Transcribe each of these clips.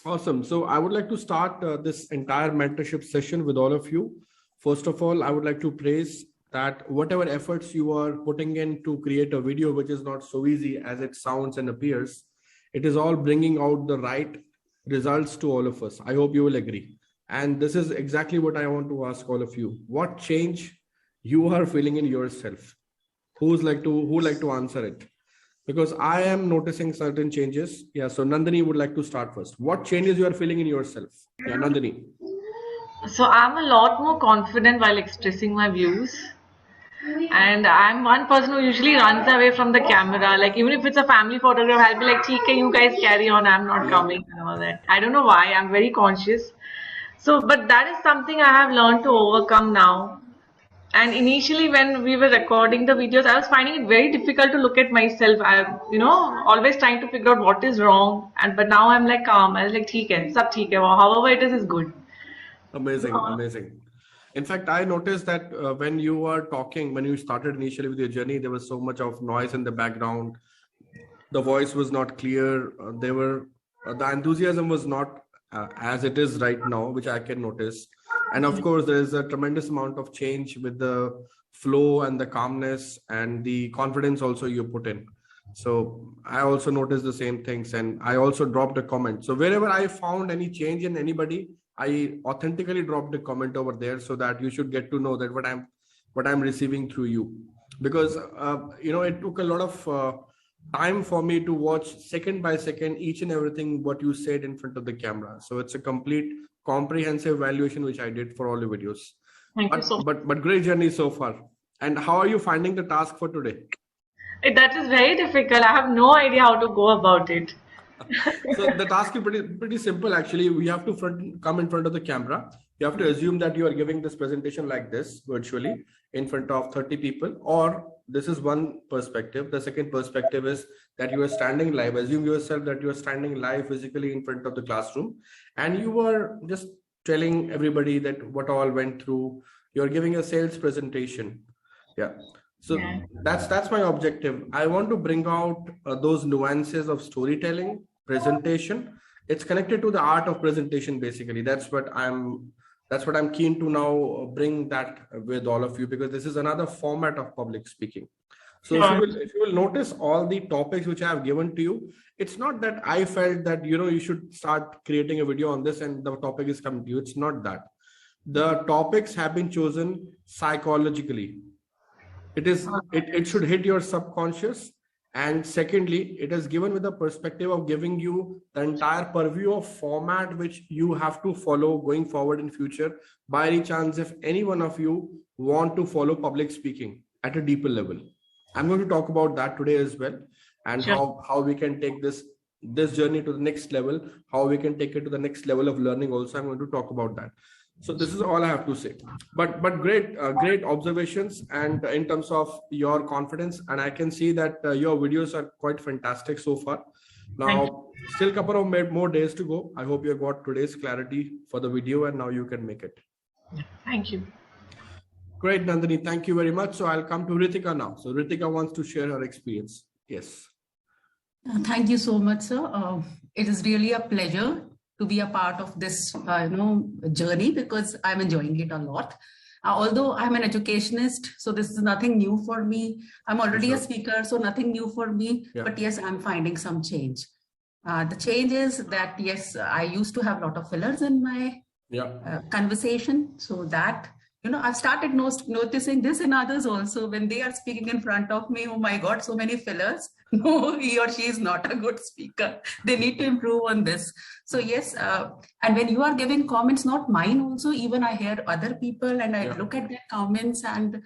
Awesome. So I would like to start this entire mentorship session with all of you. First of all, I would like to praise that whatever efforts you are putting in to create a video, which is not so easy as it sounds and appears, it is all bringing out the right results to all of us. I hope you will agree. And this is exactly what I want to ask all of you. What change you are feeling in yourself? Who like to answer it? Because I am noticing certain changes. Yeah, so Nandini would like to start first. What changes you are feeling in yourself? Yeah, Nandini. So I'm a lot more confident while expressing my views. And I'm one person who usually runs away from the camera. Like even if it's a family photograph, I'll be like, "Okay, you guys carry on. I'm not coming," and all that. I don't know why. I'm very conscious. So, but that is something I have learned to overcome now. And initially, when we were recording the videos, I was finding it very difficult to look at myself. Always trying to figure out what is wrong. But now I'm like calm. I was like, "ठीक है, सब ठीक है." However it is good. Amazing, amazing. In fact, I noticed that when you were talking, when you started initially with your journey, there was so much of noise in the background. The voice was not clear. The enthusiasm was not as it is right now, which I can notice. And of course, there is a tremendous amount of change with the flow and the calmness and the confidence also you put in. So I also noticed the same things, and I also dropped a comment. So wherever I found any change in anybody, I authentically dropped a comment over there so that you should get to know that what I'm receiving through you. Because it took a lot of time for me to watch second by second each and everything what you said in front of the camera. So it's a complete comprehensive evaluation which I did for all the videos. Thank you so much. But great journey so far. And how are you finding the task for today? That is very difficult. I have no idea how to go about it. So the task is pretty simple actually. We have to come in front of the camera. You have to assume that you are giving this presentation like this virtually in front of 30 people, or this is one perspective. The second perspective is that you are standing live. Assume yourself that you are standing live physically in front of the classroom, and you are just telling everybody that what all went through. You're giving a sales presentation. Yeah. So that's my objective. I want to bring out those nuances of storytelling, presentation. It's connected to the art of presentation. Basically, that's what I'm keen to now bring that with all of you, because this is another format of public speaking. So if you will notice all the topics which I have given to you, it's not that I felt that you should start creating a video on this and the topic is coming to you. It's not that. The topics have been chosen psychologically. It should hit your subconscious, and secondly, it is given with the perspective of giving you the entire purview of format which you have to follow going forward in future. By any chance, if any one of you want to follow public speaking at a deeper level, I'm going to talk about that today as well, and how we can take this journey to the next level, how we can take it to the next level of learning. Also, I'm going to talk about that. So this is all I have to say. But great observations, and in terms of your confidence, and I can see that your videos are quite fantastic so far. Now, still a couple of more days to go. I hope you got today's clarity for the video, and now you can make it. Thank you. Great, Nandini. Thank you very much. So I'll come to Ritika now. So Ritika wants to share her experience. Yes. Thank you so much, sir. It is really a pleasure to be a part of this journey, because I'm enjoying it a lot. Although I'm an educationist, so this is nothing new for me. I'm already a speaker, so nothing new for me. Yeah. But yes, I'm finding some change. The change is that, yes, I used to have a lot of fillers in my conversation. So that, I've started noticing this in others also. When they are speaking in front of me, oh my God, so many fillers. No, he or she is not a good speaker. They need to improve on this. So yes, and when you are giving comments, not mine also, even I hear other people and I look at their comments, and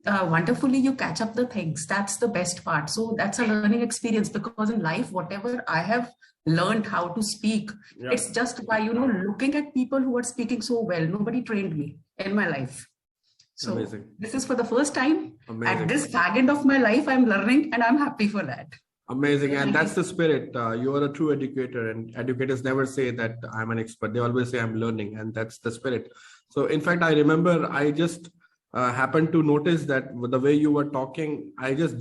wonderfully you catch up the things. That's the best part. So that's a learning experience, because in life, whatever I have learned how to speak, it's just by, looking at people who are speaking so well. Nobody trained me in my life. So this is for the first time. At this fag end of my life, I'm learning, and I'm happy for that. Amazing. And that's the spirit. You are a true educator, and educators never say that I'm an expert. They always say I'm learning, and that's the spirit. So in fact, I remember I just happened to notice that the way you were talking, I just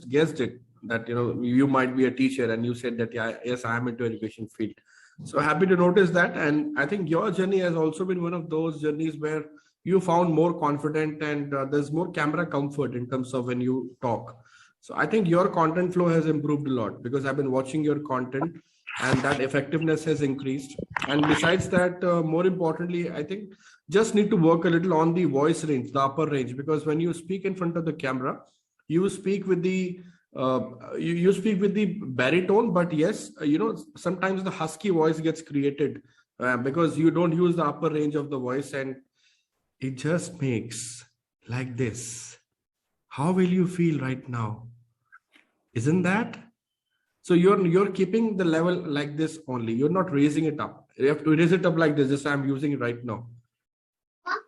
guessed it, that, you might be a teacher, and you said that, yes, I am into education field. So happy to notice that. And I think your journey has also been one of those journeys where you found more confident and there's more camera comfort in terms of when you talk. So I think your content flow has improved a lot because I've been watching your content and that effectiveness has increased. And besides that, more importantly, I think just need to work a little on the voice range, the upper range, because when you speak in front of the camera, you speak with the you speak with the baritone, but yes, sometimes the husky voice gets created because you don't use the upper range of the voice and it just makes like this. How will you feel right now? Isn't that? So you're keeping the level like this only. You're not raising it up. You have to raise it up like this. Just I'm using it right now.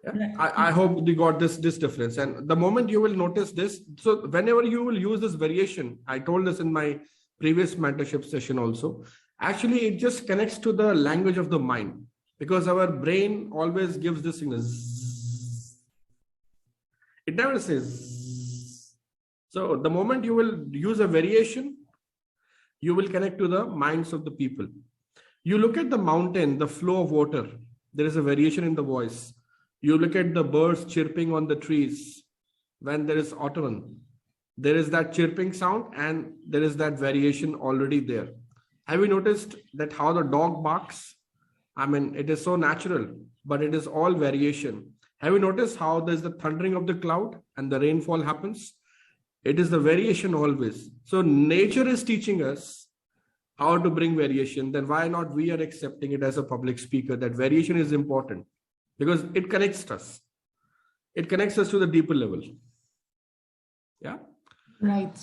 Yeah? I hope you got this difference. And the moment you will notice this, so whenever you will use this variation, I told this in my previous mentorship session also, actually it just connects to the language of the mind because our brain always gives this signal. It never says. So the moment you will use a variation, you will connect to the minds of the people. You look at the mountain, the flow of water, there is a variation in the voice. You look at the birds chirping on the trees when there is autumn. There is that chirping sound and there is that variation already there. Have you noticed that how the dog barks? I mean, it is so natural, but it is all variation. Have you noticed how there's the thundering of the cloud and the rainfall happens? It is the variation always. So nature is teaching us how to bring variation. Then why not we are accepting it as a public speaker that variation is important because it connects us. It connects us to the deeper level. Yeah. Right.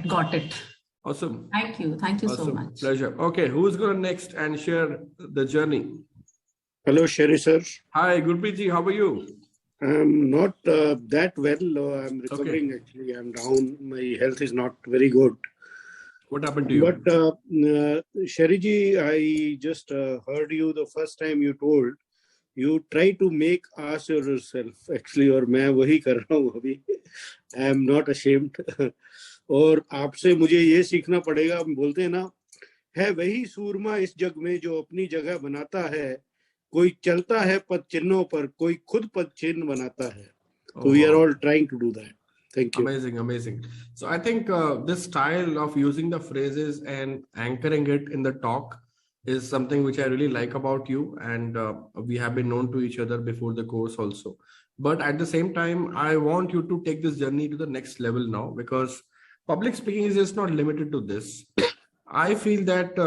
Got it. Awesome. Thank you Awesome. so much. Pleasure. Okay. Who's going to next and share the journey? Hello, Sherry sir. Hi, Gurpreet ji. How are you? I'm not that well. I'm recovering actually. I'm down. My health is not very good. What happened to you? But Sherry ji, I just heard you the first time you told you try to make ask yourself actually, और मैं वही कर रहा हूँ अभी. I am not ashamed. और आपसे मुझे ये सीखना पड़ेगा. बोलते हैं ना, है वही सूरमा इस जग में जो अपनी जगह बनाता है. कोई चलता है पद चिन्हों पर, कोई खुद पद चिन्ह बनाता है. So we are all trying to do that. Thank you. Amazing. So I think this style of using the phrases and anchoring it in the talk is something which I really like about you. And we have been known to each other before the course also. But at the same time, I want you to take this journey to the next level now because public speaking is just not limited to this. I feel that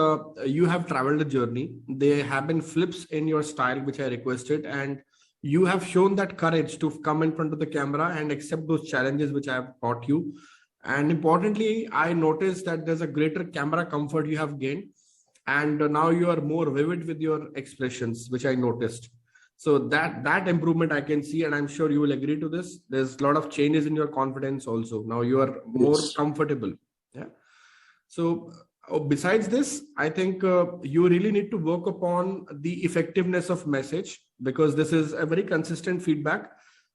you have traveled a journey. There have been flips in your style, which I requested, and you have shown that courage to come in front of the camera and accept those challenges which I have taught you. And importantly, I noticed that there's a greater camera comfort you have gained. And now you are more vivid with your expressions, which I noticed. So that improvement I can see, and I'm sure you will agree to this. There's a lot of changes in your confidence also. Now you are more comfortable. Yeah. So besides this, I think you really need to work upon the effectiveness of message because this is a very consistent feedback.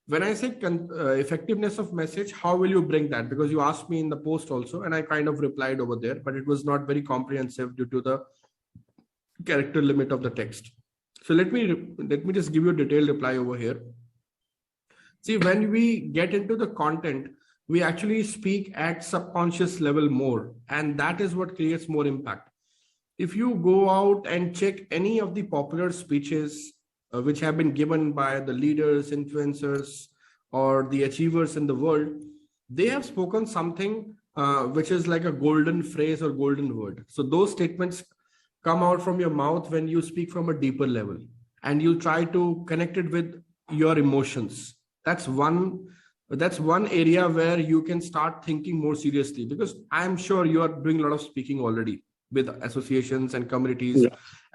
When I say effectiveness of message, how will you bring that? Because you asked me in the post also, and I kind of replied over there, but it was not very comprehensive due to the character limit of the text. So let me just give you a detailed reply over here. See, when we get into the content, we actually speak at subconscious level more, and that is what creates more impact. If you go out and check any of the popular speeches which have been given by the leaders, influencers, or the achievers in the world, they have spoken something which is like a golden phrase or golden word. So those statements come out from your mouth when you speak from a deeper level, and you try to connect it with your emotions. That's one area where you can start thinking more seriously, because I'm sure you are doing a lot of speaking already with associations and communities,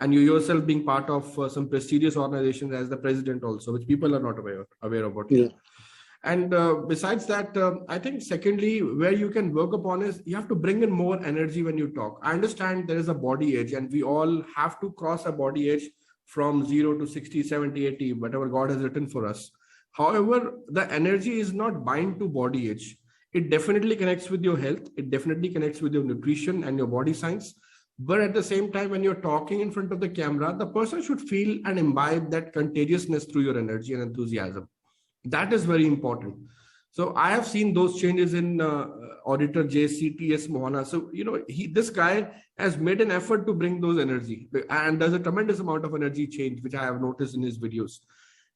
and you yourself being part of some prestigious organizations as the president also, which people are not aware about. And besides that, I think secondly, where you can work upon is you have to bring in more energy when you talk. I understand there is a body age, and we all have to cross a body age from 0 to 60, 70, 80, whatever God has written for us. However, the energy is not bind to body age. It definitely connects with your health. It definitely connects with your nutrition and your body science. But at the same time, when you're talking in front of the camera, the person should feel and imbibe that contagiousness through your energy and enthusiasm. That is very important. So I have seen those changes in Auditor JCTS Mohana. So, this guy has made an effort to bring those energy, and there's a tremendous amount of energy change, which I have noticed in his videos.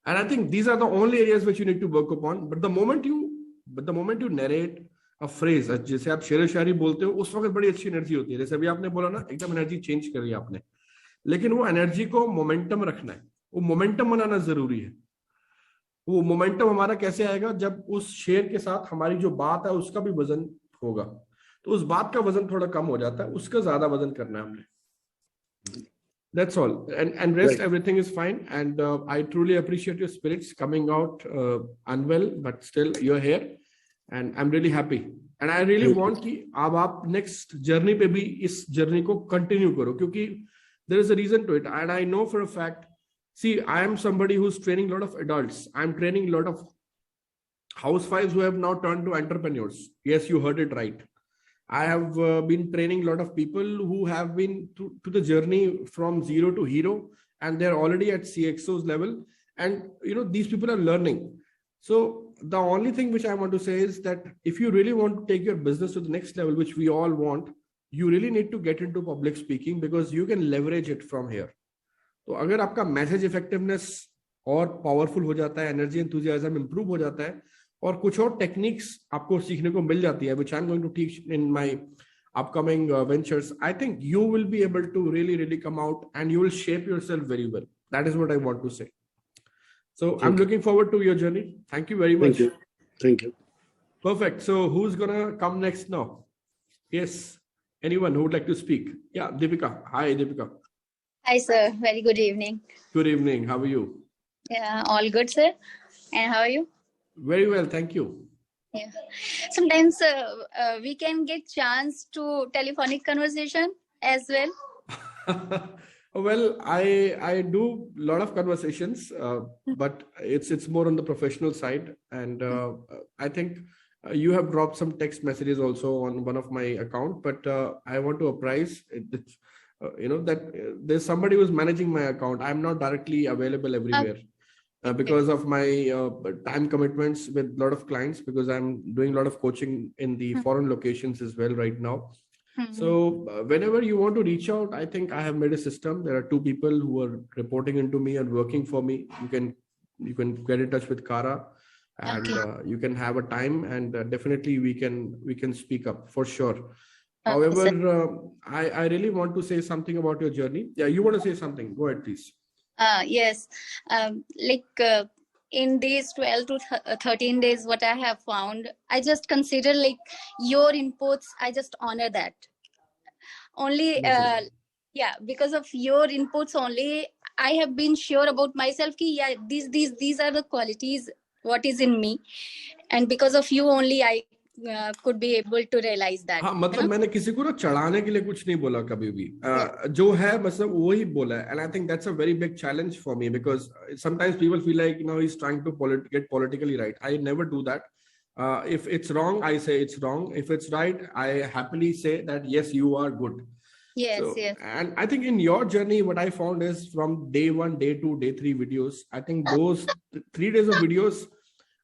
And I think these are the only areas which you need to work upon. But the moment you narrate a phrase, जैसे आप शेर शायरी बोलते हो, उस वक्त बड़ी अच्छी energy होती है. जैसे अभी आपने बोला ना, एकदम एनर्जी चेंज करी आपने, लेकिन वो एनर्जी को मोमेंटम रखना है, वो मोमेंटम बनाना जरूरी है. वो मोमेंटम हमारा कैसे आएगा? जब उस शेर के साथ हमारी जो बात है उसका भी वजन होगा. तो उस बात का वजन थोड़ा कम हो जाता है, उसका ज्यादा वजन करना है हमने. That's all. And rest, right. Everything is fine. And I truly appreciate your spirits coming out unwell, but still you're here. And I'm really happy. And I really want कि अब आप next journey पे भी इस journey को continue करो, क्योंकि there is a reason to it. And I know for a fact, see, I am somebody who's training a lot of adults. I'm training a lot of housewives who have now turned to entrepreneurs. Yes, you heard it right. I have been training a lot of people who have been to the journey from zero to hero, and they're already at CXO's level. And, these people are learning. So the only thing which I want to say is that if you really want to take your business to the next level, which we all want, you really need to get into public speaking, because you can leverage it from here. तो अगर आपका message effectiveness और powerful हो जाता है, energy enthusiasm improve हो जाता है, और कुछ और टेक्निक्स आपको सीखने को मिल जाती है, which I'm going to teach in my upcoming ventures, I think you will be able to really come out and you will shape yourself very well. That is what I want to say. So I'm looking forward to your journey. Thank you very much. Thank you. Perfect. So who's gonna come next now? Yes. Anyone who would like to speak? Yeah, Deepika. Hi, Deepika. Hi, sir. Very good evening. Good evening. How are you? Yeah, all good, sir. And how are you? Very well, thank you. Yeah. Sometimes we can get chance to telephonic conversation as well. Well, I do a lot of conversations, but it's more on the professional side, and I think you have dropped some text messages also on one of my account. But I want to apprise that there's somebody who's managing my account. I'm not directly available everywhere. Because of my time commitments with a lot of clients, because I'm doing a lot of coaching in the foreign locations as well right now. So whenever you want to reach out, I think I have made a system. There are 2 people who are reporting into me and working for me. You can get in touch with Kara, and you can have a time, and definitely we can speak up for sure. However, I really want to say something about your journey. Yeah, you want to say something? Go ahead, please. Yes, in these 12 to 13 days, what I have found, I just consider your inputs, I just honor that. Only, because of your inputs only, I have been sure about myself ki, these are the qualities, what is in me. And because of you only, I could be able to realize that. हाँ, मतलब मैंने किसी को ना चढ़ाने के लिए कुछ नहीं बोला कभी भी. जो है मतलब वो ही बोला है. And I think that's a very big challenge for me, because sometimes people feel like he's trying to get politically right. I never do that. If it's wrong, I say it's wrong. If it's right, I happily say that yes, you are good. Yes, so, yes. And I think in your journey, what I found is from day 1, day 2, day 3 videos, I think those 3 days of videos,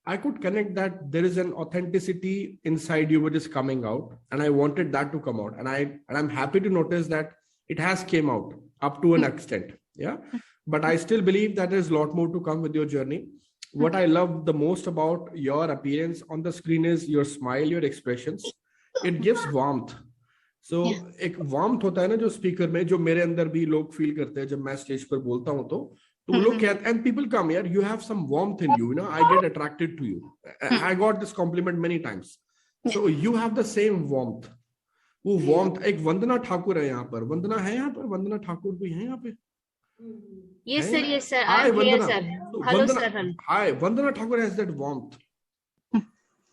I could connect that there is an authenticity inside you which is coming out, and I wanted that to come out, and I'm happy to notice that it has came out up to an extent. Yeah, but I still believe that there's a lot more to come with your journey. What I love the most about your appearance on the screen is your smile, your expressions. It gives warmth. So एक warmth होता है ना जो speaker में, जो मेरे अंदर भी लोग feel करते हैं जब मैं stage पर बोलता हूँ तो look at, and people come here, you have some warmth in you, I get attracted to you. I got this compliment many times. So you have the same warmth. वो warmth, एक वंदना ठाकुर है यहाँ पर. वंदना है यहाँ पर? वंदना ठाकुर भी है यहाँ पे? Yes, sir. Yes, sir. Hi, I'm here, Vandana. sir. So, Hello, Vandana, sir. Hello. Hi, Vandana Thakur has that warmth.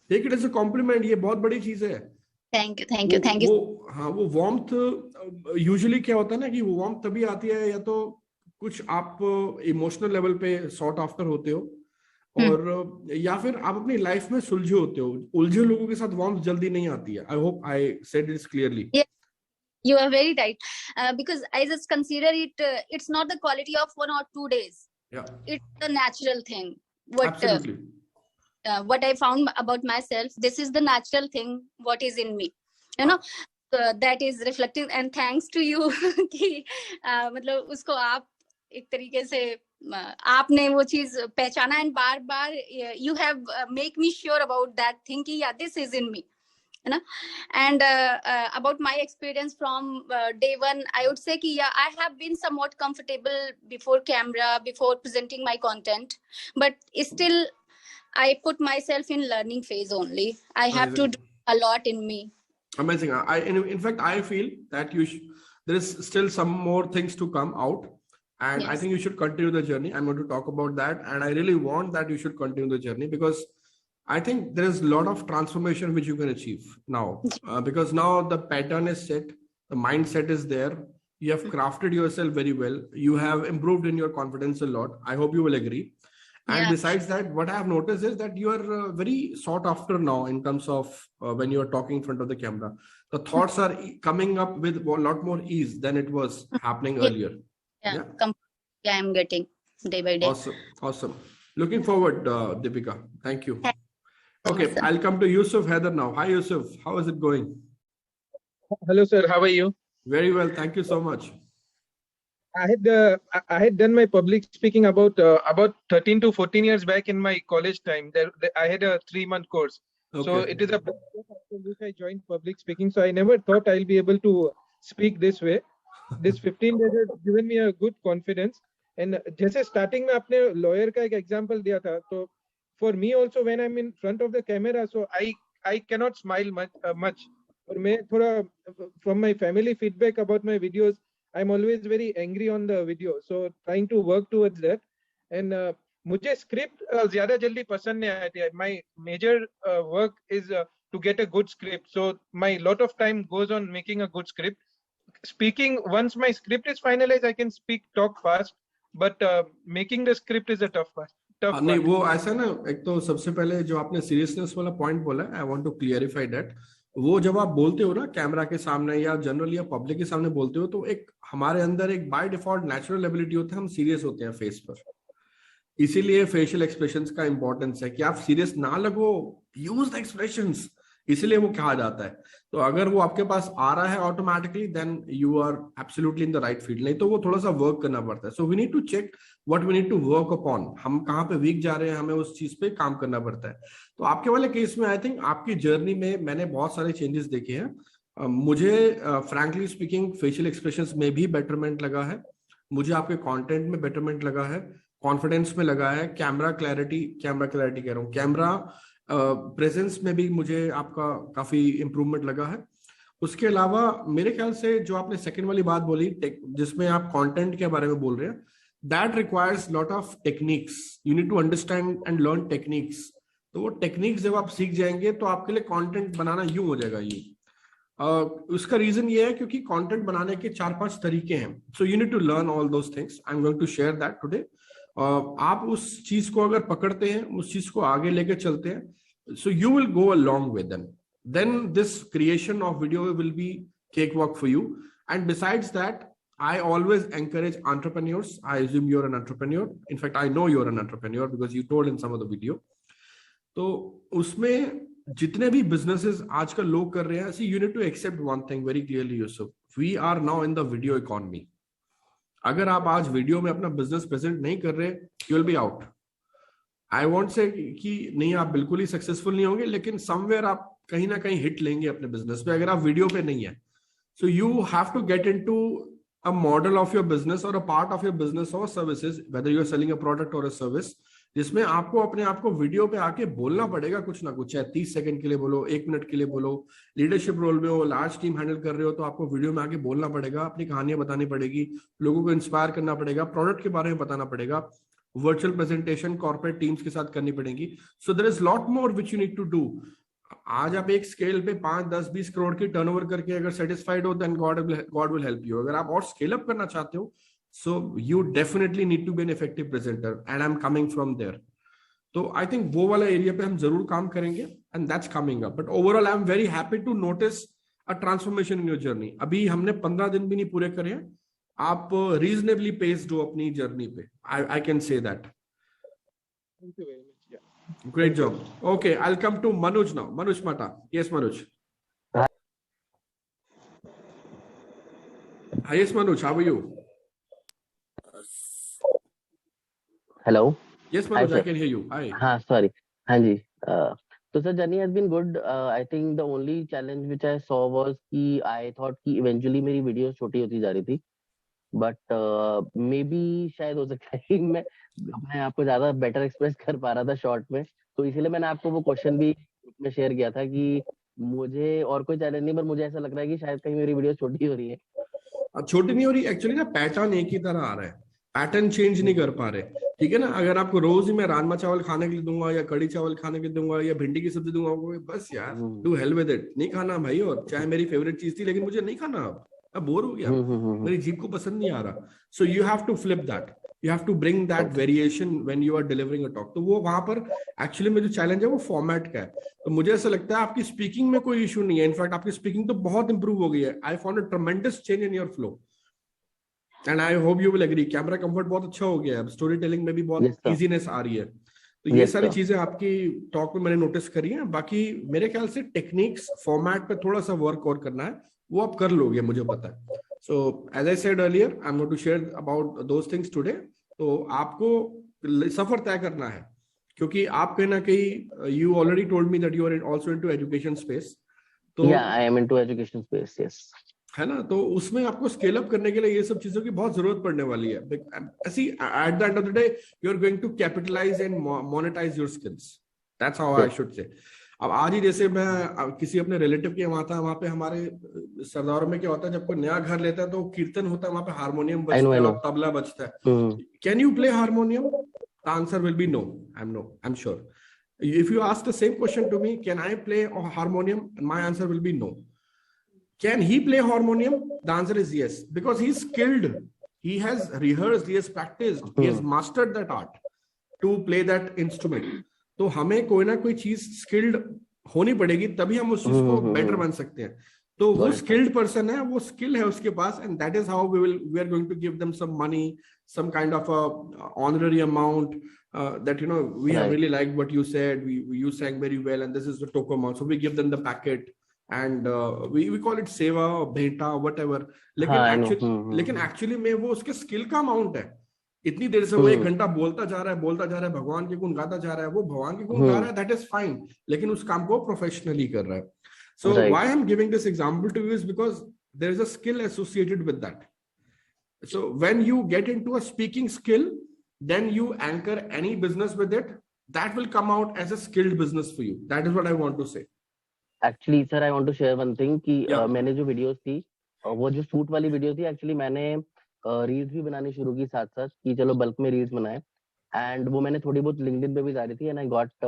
Take it as a compliment. ये बहुत बड़ी चीज है. Thank you. हाँ, वो warmth usually क्या होता है ना कि वो warmth तभी आती है या तो कुछ आप इमोशनल लेवल पे सॉर्ट आफ्टर होते हो, और या फिर आप अपनी लाइफ में सुलझे होते हो. उलझे लोगों के साथ वार्मथ जल्दी नहीं आती है. I hope I said this clearly. You are very right. Because I just consider it, it's not the quality of 1 or 2 days. Yeah. It's a natural thing. Absolutely. What I found about myself, this is the natural thing, what is in me. You know, that is reflecting, and thanks to you कि मतलब उसको आप एक तरीके से आपने वो चीज पहचाना, and bar bar you have make me sure about that thing कि yeah, this is in me. You know? And about my experience from day one, I would say कि yeah, I have been somewhat comfortable before camera, before presenting my content, but still I put myself in learning phase only. I have to do a lot in me. Amazing. In fact, I feel that there is still some more things to come out, and I think you should continue the journey. I'm going to talk about that, and I really want that you should continue the journey, because I think there is a lot of transformation which you can achieve now, because now the pattern is set, the mindset is there. You have crafted yourself very well. You have improved in your confidence a lot. I hope you will agree. And besides that, what I have noticed is that you are very sought after now in terms of when you are talking in front of the camera. The thoughts are coming up with a lot more ease than it was happening earlier. Yeah, I'm getting day by day. Awesome. Awesome. Looking forward, Deepika. Thank you. Okay, I'll come to Yusuf Heather now. Hi, Yusuf. How is it going? Hello, sir. How are you? Very well. Thank you so much. I had done my public speaking about 13 to 14 years back in my college time. I had a 3-month course. Okay. So it is a process after which I joined public speaking. So I never thought I'll be able to speak this way. This 15 days has given me a good confidence. And जैसे starting में आपने lawyer का एक example दिया था, तो for me also when I'm in front of the camera, so I cannot smile much. और मैं थोड़ा from my family feedback about my videos, I'm always very angry on the video. So trying to work towards that. And मुझे script ज़्यादा जल्दी पसंद नहीं आती है. My major work is to get a good script. So my lot of time goes on making a good script. Speaking, once my script is finalized, I can talk fast. But making the script is a tough part. नहीं, वो ऐसा ना, एक तो सबसे पहले जो आपने सीरियसनेस वाला पॉइंट बोला, I want to clarify that. वो जब आप बोलते हो ना कैमरा के सामने या जनरली या पब्लिक के सामने बोलते हो, तो एक हमारे अंदर एक बाय डिफॉल्ट नेचुरल एबिलिटी होता है, हम सीरियस होते हैं फेस पर. इसीलिए फेशियल एक्सप्रेशंस का इंपॉर्टेंस है कि आप सीरियस ना लगो, यूज द एक्सप्रेशंस, इसीलिए वो कहा जाता है. तो अगर वो आपके पास आ रहा है automatically, then you are absolutely in the right field. नहीं तो वो थोड़ा सा वर्क करना पड़ता है. So we need to check what we need to work upon. हम कहाँ पे वीक जा रहे हैं, हमें उस चीज पे काम करना पड़ता है. तो आपके वाले केस में आई थिंक आपकी जर्नी में मैंने बहुत सारे चेंजेस देखे हैं. मुझे फ्रैंकली स्पीकिंग फेशियल एक्सप्रेशंस में भी बेटरमेंट लगा है, मुझे आपके कंटेंट में बेटरमेंट लगा है, कॉन्फिडेंस में लगा है, कैमरा क्लैरिटी कह रहा हूँ, कैमरा प्रेजेंस में भी मुझे आपका काफी इंप्रूवमेंट लगा है. उसके अलावा मेरे ख्याल से जो आपने सेकंड वाली बात बोली, जिसमें आप कंटेंट के बारे में बोल रहे हैं, that requires lot of techniques. You need to understand and learn techniques. तो वो टेक्निक्स जब आप सीख जाएंगे तो आपके लिए कंटेंट बनाना यूं हो जाएगा. ये उसका रीजन ये है क्योंकि कंटेंट बनाने के 4-5 तरीके हैं. So you need to learn all those things. I am going to share that today. आप उस चीज को अगर पकड़ते हैं, उस चीज को आगे लेके चलते हैं, so you will go along with them, then this creation of video will be cakewalk for you. And besides that, I always encourage entrepreneurs. I assume you're an entrepreneur. In fact, I know you're an entrepreneur because you told in some of the video. तो उसमें जितने भी businesses आजकल लोग कर रहे हैं, see, you need to accept one thing very clearly, Yusuf. We are now in the video economy. अगर आप आज वीडियो में अपना बिजनेस प्रेजेंट नहीं कर रहे, you will be out. I want से कि नहीं आप बिल्कुल ही सक्सेसफुल नहीं होंगे, लेकिन समवेयर आप कहीं ना कहीं हिट लेंगे अपने बिजनेस पे अगर आप वीडियो पे नहीं है. So you have to get into a model of your business और a part of your business और services, whether you are selling a product और अ सर्विस, जिसमें आपको अपने आप को वीडियो पे आके बोलना पड़ेगा कुछ ना कुछ. चाहे 30 सेकंड के लिए बोलो, 1 मिनट के लिए बोलो, लीडरशिप रोल में हो, लार्ज टीम हैंडल कर रहे हो, तो आपको वीडियो में आके बोलना पड़ेगा, अपनी कहानियां बतानी पड़ेगी, लोगों को इंस्पायर करना पड़ेगा, प्रोडक्ट के बारे में बताना पड़ेगा, वर्चुअल प्रेजेंटेशन कॉर्पोरेट टीम्स के साथ करनी पड़ेगी. So there is lot more which you need to do. आज आप एक स्केल पे 5, 10, 20 करोड़ की टर्नओवर करके अगर सेटिस्फाइड हो, then God will help you. अगर आप और स्केल अप करना चाहते हो, so you definitely need to be an effective presenter, and I am coming from there. तो आई थिंक वो वाला एरिया पे हम जरूर काम करेंगे, and that's coming up. But overall I am very happy to notice a transformation in your journey. अभी हमने 15 दिन भी नहीं पूरे करे हैं, आप reasonably paced हो अपनी जर्नी पे. I can say that. Thank you very much. Yeah. Great job. Okay, I'll come to Manoj now. Manoj Mata. Yes, Manoj. Hi, yes, Manoj. How are you? Hello. Yes, Hi, Manoj, sir. I can hear you. Hi. Sorry. हाँ जी. So sir, journey has been good. I think the only challenge which I saw was कि I thought कि eventually मेरी videos छोटी होती जा रही थी. But maybe शायद हो सकता है कि मैं अपने आप को ज़्यादा better express कर पा रहा था short में. तो इसीलिए मैंने आपको वो question भी में share किया था कि मुझे और कोई challenge नहीं, पर मुझे ऐसा लग रहा है कि शायद कहीं मेरी videos छोटी हो रही है. छोटी नहीं हो रही, एक्चुअली ना पैटर्न एक ही तरह आ रहा है, पैटर्न चेंज नहीं कर पा रहे. ठीक है ना, अगर आपको रोज ही मैं राजमा चावल खाने के लिए दूंगा या कड़ी चावल खाने के लिए दूंगा या भिंडी की सब्जी दूंगा, बस यार डू हेल विद इट, नहीं खाना भाई. और चाहे मेरी फेवरेट चीज थी लेकिन मुझे नहीं खाना, अब बोर हो गया, मेरी जीभ को पसंद नहीं आ रहा. So you have to flip that, you have to bring that variation when you are delivering a talk. तो वो वहां पर एक्चुअली में जो चैलेंज है वो फॉर्मेट का है. तो मुझे ऐसा लगता है आपकी स्पीकिंग में कोई इशू नहीं है, इनफैक्ट आपकी स्पीकिंग तो बहुत इंप्रूव हो गई है. I found a tremendous change in your flow and I hope you will agree. Camera comfort बहुत अच्छा हो गया है, अब स्टोरी टेलिंग में भी बहुत इजीनेस आ रही है. तो ये सारी चीजें आपकी टॉक में मैंने नोटिस करी हैं. बाकी मेरे ख्याल से टेक्निक्स फॉर्मेट पे थोड़ा सा वर्क और करना है, वो आप कर लोगे मुझे पता है. So as I said earlier, I am going to share about those things today. तो आपको सफर तय करना है, क्योंकि आप कहीं ना कहीं you already told me that you are also into education space. तो I am into education space. Yes, है ना, तो उसमें आपको स्केल अप करने के लिए ये सब चीजों की बहुत जरूरत पड़ने वाली है. ऐसी at the end of the day you are going to capitalise and monetise your skills. That's how I should say. अब आज ही जैसे मैं किसी अपने रिलेटिव के वहां था, वहां पे हमारे सरदारों में क्या होता है, जब कोई नया घर लेता है तो कीर्तन होता है, वहां पे हारमोनियम बजता है और तबला बजता है. Can you play harmonium? The answer will be no. I am sure. If you ask the same question to me, can I play a harmonium? My answer will be no. Can he play harmonium? The answer is yes, because he's skilled. He has rehearsed, he has practiced, he has mastered that art to play that instrument. तो हमें कोई ना कोई चीज skilled होनी पड़ेगी, तभी हम उस चीज को बेटर बन सकते हैं. तो वो स्किल्ड पर्सन है, वो स्किल है उसके पास, and that is how we are going to give them some money, some kind of a honorary amount that, you know, we have really liked what you said, you sang very well and this is the token amount, so we give them the packet and we call it seva or bheta whatever. लेकिन actually में वो उसके skill का amount है. इतनी देर से वो 1 घंटा बोलता जा रहा है, भगवान के गुण गाता जा रहा है, वो भगवान के गुण गा रहा है, दैट इज फाइन, लेकिन उस काम को प्रोफेशनली कर रहा है. So why I'm giving this example to you is because there is a skill associated with that. So when you get into a speaking skill, then you anchor any business with it. That will come out as a skilled business for you. That is what I want to say. Actually, sir, I want to share one thing कि मैंने जो videos थी, वो जो shoot वाली video थी, actually मैंने reels भी बनानी शुरू की साथ साथ कि चलो बल्क में रील्स बनाए, एंड वो मैंने थोड़ी बहुत लिंक्डइन पे भी डाली थी. And I got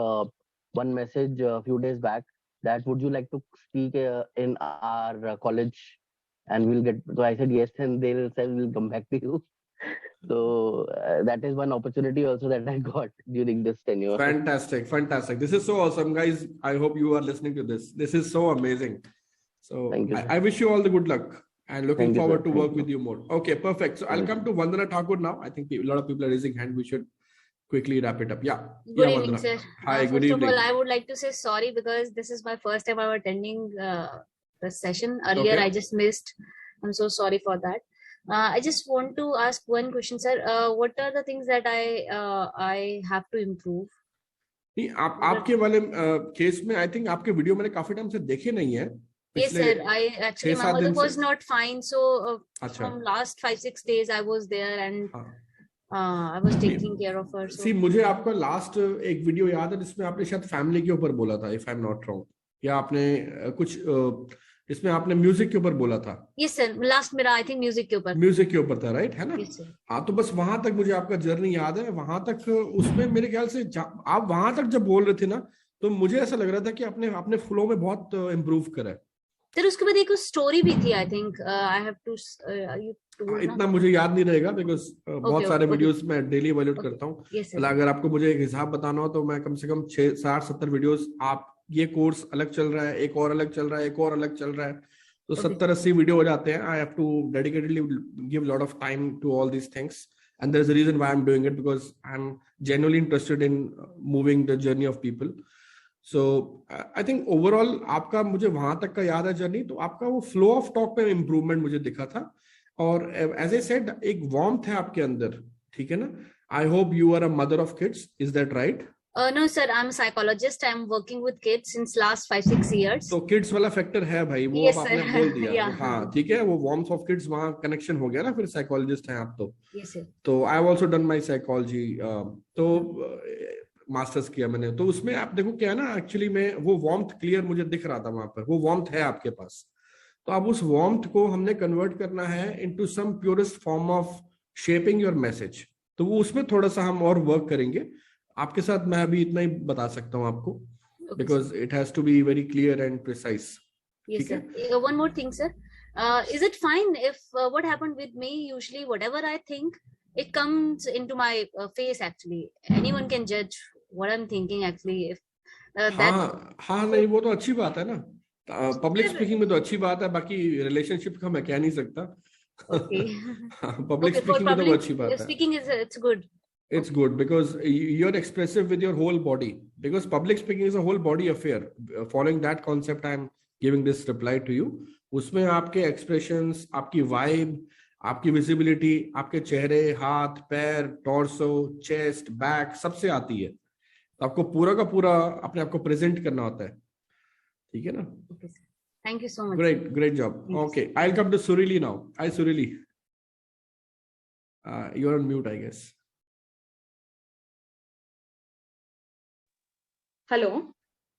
one message few days back that would you like to speak in our college and we'll get. So I said yes, and they said we'll come back to you. So that is one opportunity also that I got during this tenure. Fantastic. This is so awesome, guys. I hope you are listening to this. This is so amazing. So thank you, I wish you all the good luck and looking forward to work with you more. Okay, perfect. So I'll come to Vandana Thakur now. I think a lot of people are raising hand. We should quickly wrap it up. Good evening, sir. Hi, good evening. First of all, I would like to say sorry because this is my first time I'm attending the session. Earlier, I just missed. I'm so sorry for that. I just want to ask one question, sir. What are the things that I have to improve? नहीं, आपके वाले case में I think आपके video मैंने काफी time से देखे नहीं है. Yes, sir. My mother was not fine, so from last 5-6 days I was there and I was taking care of her. So. See, मुझे आपका लास्ट एक वीडियो याद है जिसमें आपने शायद फैमिली के ऊपर बोला था, if I'm not wrong, या आपने कुछ इसमें आपने म्यूजिक के ऊपर बोला था. Yes, sir. लास्ट मेरा आई थिंक म्यूजिक के ऊपर था, राइट, है ना? Yes, sir. हाँ, तो बस वहां तक मुझे आपका जर्नी याद है. वहां तक उसमें मेरे ख्याल से आप वहां तक जब बोल रहे थे ना, तो मुझे ऐसा लग रहा था कि आपने फ्लो में बहुत इम्प्रूव करा है. फिर उसके बाद एक स्टोरी भी थी, I think I have to इतना मुझे याद नहीं रहेगा बिकॉज बहुत सारे वीडियोस मैं डेली इवैल्यूएट करता हूँ. अगर आपको मुझे एक हिसाब बताना हो तो मैं कम से कम 60-70 वीडियोस, आप ये कोर्स अलग चल रहा है, एक और अलग चल रहा है, एक और अलग चल रहा है, तो 70-80 वीडियो हो जाते हैं. I have to dedicatedly give a lot of time to all these things, and there's a reason why I'm doing it, because I'm genuinely interested in moving the journey of people. So I think overall आपका, मुझे वहां तक का याद है journey, तो आपका वो फ्लो ऑफ टॉक पे इम्प्रूवमेंट मुझे दिखा था. और एज ए सेड, एक वार्मथ है आपके अंदर, ठीक है ना. I hope you are a mother of kids. Is that right? No sir, I'm a psychologist. I'm working with kids since last 5-6 years. तो किड्स वाला फैक्टर है भाई, वो Yes, अब आपने sir. बोल दिया. Yeah. हाँ ठीक है, वो वार्मथ ऑफ किड्स वहाँ कनेक्शन हो गया ना, फिर साइकोलॉजिस्ट हैं आप तो. Yes sir. तो I have also done my psychology, तो मास्टर्स किया मैंने. तो उसमें आप देखो क्या है ना, एक्चुअली में वो वार्मथ क्लियर मुझे दिख रहा था वहां पर, वो वार्मथ है आपके पास. तो अब उस वार्मथ को हमने कन्वर्ट करना है into some purest form of shaping your message. तो वो उसमें थोड़ा सा हम और वर्क करेंगे आपके साथ. मैं अभी इतना ही बता सकता हूँ आपको, because it has to be very clear and precise. Yes sir. One more thing sir, is it fine if what happened with me, usually whatever I think, it comes into my face actually. Anyone can judge what I'm thinking actually. If हाँ नहीं, वो तो अच्छी बात है ना. Public speaking में तो अच्छी बात है, बाकी रिलेशनशिप का मैं कह नहीं सकता. पब्लिक स्पीकिंग में तो वो अच्छी बात है. Speaking is it's good. It's good because you're expressive with your whole body, because public speaking is a whole body affair. Following that concept, I'm giving this reply to you. उसमें आपके expressions, आपकी vibe, आपकी visibility, आपके चेहरे, हाथ, पैर, torso, chest, back, सबसे आती है. तो आपको पूरा का पूरा अपने आप को present करना होता है, ठीक है ना? Okay sir. Thank you so much. Great job. Okay, I'll come to Surili now. Hi Surili. You're on mute, I guess. Hello.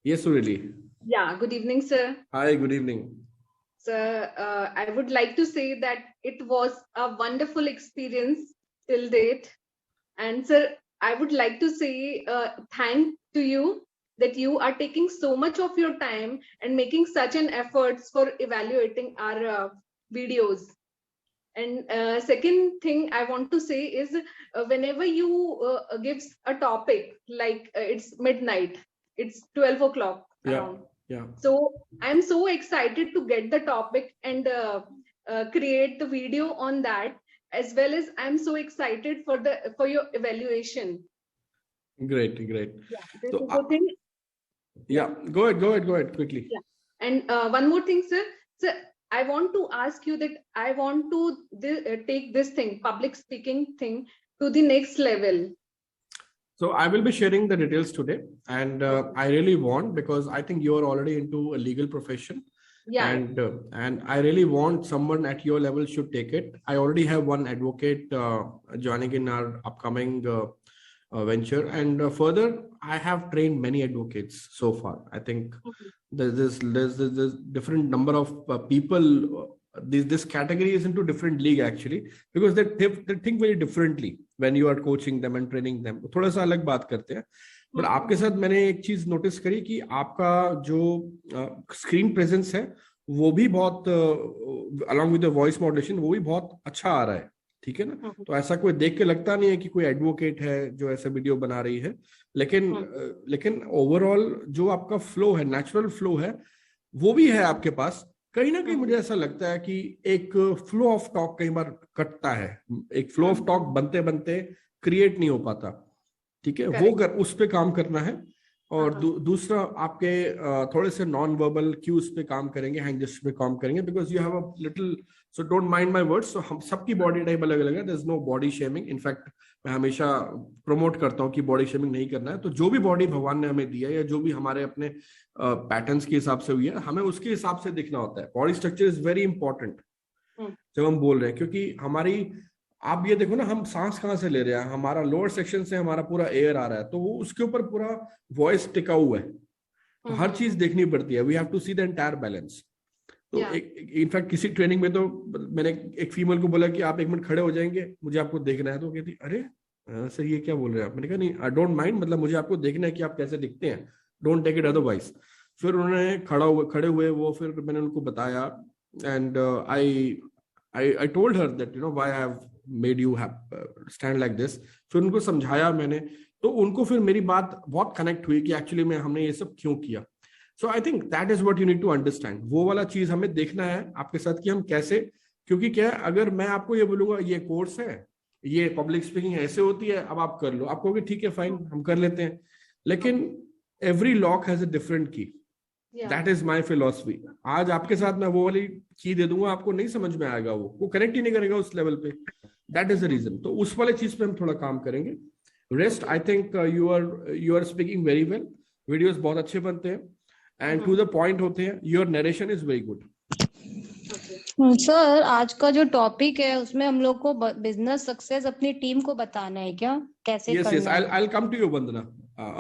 Yes, Surili. Yeah, good evening, sir. Hi, good evening. Sir, I would like to say that it was a wonderful experience till date. And sir, I would like to say thank to you that you are taking so much of your time and making such an efforts for evaluating our videos. And second thing I want to say is whenever you gives a topic, like it's midnight, it's 12 o'clock around. Yeah. So I'm so excited to get the topic and create the video on that, as well as I'm so excited for your evaluation. Great. Yeah. So, go ahead quickly. Yeah. And one more thing, sir. Sir, I want to ask you that I want to take this thing, public speaking thing, to the next level. So I will be sharing the details today, and I really want, because I think you are already into a legal profession. Yeah. And I really want someone at your level should take it. I already have one advocate joining in our upcoming venture, and further I have trained many advocates so far. I think there's different number of people. This category is into different league actually, because they think very differently when you are coaching them and training them. थोड़ा सा अलग बात करते हैं. But आपके साथ मैंने एक चीज नोटिस करी कि आपका जो स्क्रीन प्रेजेंस है वो भी बहुत along with the voice modulation वो भी बहुत अच्छा आ रहा है, ठीक है ना. तो ऐसा कोई देख के लगता नहीं है कि कोई एडवोकेट है जो ऐसा वीडियो बना रही है, लेकिन ओवरऑल जो आपका फ्लो है, नेचुरल फ्लो है, वो भी है आपके पास. कहीं ना कहीं मुझे ऐसा लगता है कि एक फ्लो ऑफ टॉक कई बार कटता है, एक फ्लो ऑफ टॉक बनते बनते क्रिएट नहीं हो पाता, ठीक है. वो उस पे काम करना है. और दूसरा आपके थोड़े से नॉन वर्बल क्यूज पे काम करेंगे, हैंड जेस्चर पे काम करेंगे, because you have a little, so don't mind my words. So हम सबकी बॉडी टाइप अलग अलग है. There is no body shaming. In fact मैं हमेशा प्रमोट करता हूँ कि बॉडी शेमिंग नहीं करना है. तो जो भी बॉडी भगवान ने हमें दिया है या जो भी हमारे अपने पैटर्न्स के हिसाब से हुई है, हमें उसके हिसाब से दिखना होता है. Body structure is very important जब हम बोल रहे हैं, क्योंकि हमारी, आप ये देखो ना, हम सांस कहाँ से ले रहे हैं, हमारा लोअर सेक्शन से हमारा पूरा एयर आ रहा है, तो वो उसके ऊपर पूरा वॉइस टिका हुआ है. तो हर चीज देखनी पड़ती है. We have to see the entire balance. तो इनफैक्ट किसी ट्रेनिंग में तो मैंने एक फीमेल को बोला कि आप 1 मिनट खड़े हो जाएंगे, मुझे आपको देखना है. तो कहती अरे सर ये क्या बोल रहे हैं आप. मैंने कहा नहीं, आई डोंट माइंड, मतलब मुझे आपको देखना है कि आप कैसे दिखते हैं, डोंट टेक इट अदरवाइज. फिर उन्होंने खड़े हुए वो, फिर मैंने उनको बताया, and I told her that you know why I have made you stand like this. फिर उनको समझाया मैंने, तो उनको फिर मेरी बात बहुत कनेक्ट हुई कि एक्चुअली में हमने ये सब क्यों किया. So I think that is what you need to understand. वो वाला चीज हमें देखना है आपके साथ कि हम कैसे, क्योंकि क्या है, अगर मैं आपको ये बोलूंगा ये कोर्स है, ये पब्लिक स्पीकिंग ऐसे होती है, अब आप कर लो, आप कहोगे ठीक है फाइन हम कर लेते हैं, लेकिन every lock has a different key. That is my philosophy. आज आपके साथ मैं वो वाली की दे दूंगा, आपको नहीं समझ में आएगा, वो कनेक्ट ही नहीं करेगा उस लेवल पे. That is the reason. तो उस वाले चीज पे हम थोड़ा काम करेंगे. Rest I think you are speaking very well. Videos बहुत अच्छे बनते हैं एंड टू द पॉइंट होते हैं. Your narration is very good. Sir आज का जो टॉपिक है उसमें हम लोग को बिजनेस सक्सेस अपनी टीम को बताना है क्या, कैसे यस यस, करना है? I come to you Vandana.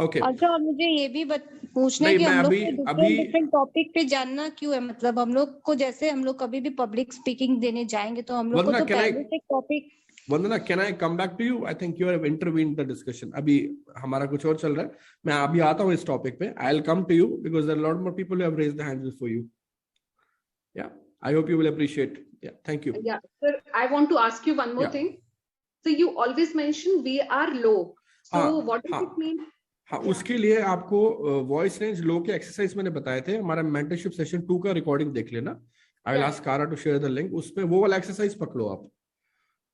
Okay. अच्छा, और मुझे ये भी पूछना है नहीं, कि मैं हम लोग अभी- को अभी- डिफरेंट टॉपिक पे जानना क्यों है? मतलब हम लोग को, जैसे हम लोग कभी भी पब्लिक स्पीकिंग देने जाएंगे तो हम लोग को वंदना, तो can I- पहले से topic. Vandana, can I come back to you? I think you have intervened the discussion. अभी हमारा कुछ और चल रहा है, मैं अभी आता हूँ इस टॉपिक पे. I will come to you because there are lot more people who have raised the hands before you. Yeah I hope you will appreciate. Yeah thank you. Yeah, sir, I want to ask you one more Yeah. thing. So you always mention we are low. So हाँ, what does हाँ. it mean? हाँ, उसके लिए आपको voice range लो के exercise मैंने बताए थे. हमारा मेंटरशिप सेशन 2 का रिकॉर्डिंग देख लेना. आई विल आस्क कारा टू शेयर द लिंक. उसमें वो वाला एक्सरसाइज पकड़ो आप.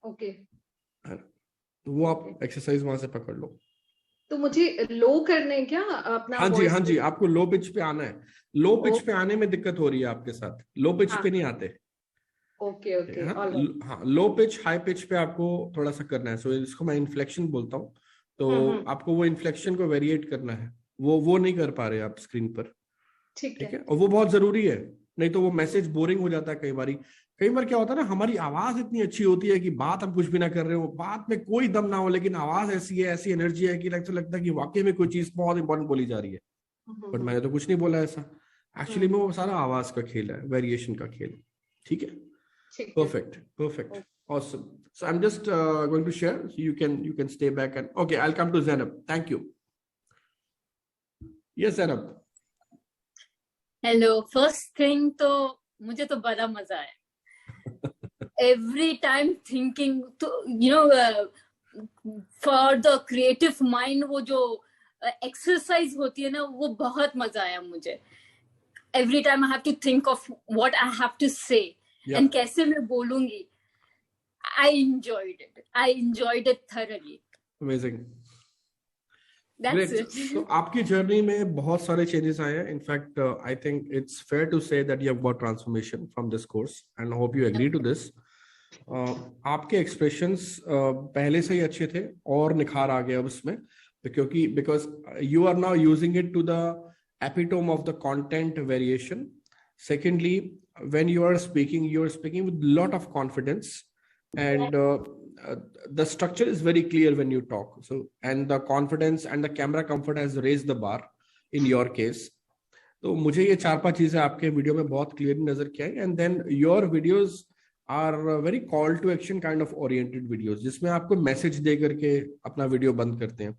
Okay. वो आप एक्सरसाइज वहां से पकड़ लो. तो मुझे लो करने हैं क्या अपना हाँ जी, voice हाँ जी, को? आपको लो पिच पे आना है. Low pitch Okay. पे आने में दिक्कत हो रही है आपके साथ, लो पिच हाँ. पे नहीं आते. Okay, okay. हाँ, All right. हाँ, लो पिच हाई पिच पे आपको थोड़ा सा करना है. सो इसको मैं इन्फ्लेक्शन बोलता हूँ. तो आपको वो इन्फ्लेक्शन को वेरिएट करना है. वो नहीं कर पा रहे आप स्क्रीन पर. ठीक ठीक है. है, और वो बहुत जरूरी है. नहीं तो वो मैसेज बोरिंग हो जाता है कई बार क्या होता है ना, हमारी आवाज इतनी अच्छी होती है कि बात हम कुछ भी ना कर रहे हो, बात में कोई दम ना हो, लेकिन आवाज ऐसी है, ऐसी एनर्जी है कि लगता है कि वाकई में कोई चीज बहुत इंपॉर्टेंट बोली जा रही है. बट मैंने तो कुछ नहीं बोला ऐसा. एक्चुअली में वो सारा आवाज का खेल है, वेरिएशन का खेल. ठीक है. ठीक है. Perfect. Awesome. So I'm just going to share. So you can stay back and okay. I'll come to Zainab. Thank you. Yes, Zainab. Hello. First thing तो मुझे तो बड़ा मजा आया. एवरी टाइम थिंकिंग तो फॉर द क्रिएटिव माइंड वो जो exercise होती है ना, वो बहुत मजा आया मुझे. Every time I have to think of what I have to say and कैसे मैं बोलूंगी. I enjoyed it thoroughly. Amazing. That's Great. it. So आपकी जर्नी में बहुत सारे चेंजेस आए हैं. In fact, I think it's fair to say that you have got transformation from this course, and I hope you agree to this. आपके expressions पहले से ही अच्छे थे और निखार आ गया उसमें, क्योंकि because you are now using it to the epitome of the content variation. Secondly, when you are speaking with lot of confidence, and the structure is very clear when you talk. So, and the confidence and the camera comfort has raised the bar in your case. तो मुझे ये 4-5 चीजें आपके video में बहुत clearly नजर किया. And then your videos are very call to action kind of oriented videos, जिसमें आपको मैसेज दे करके अपना वीडियो बंद करते हैं,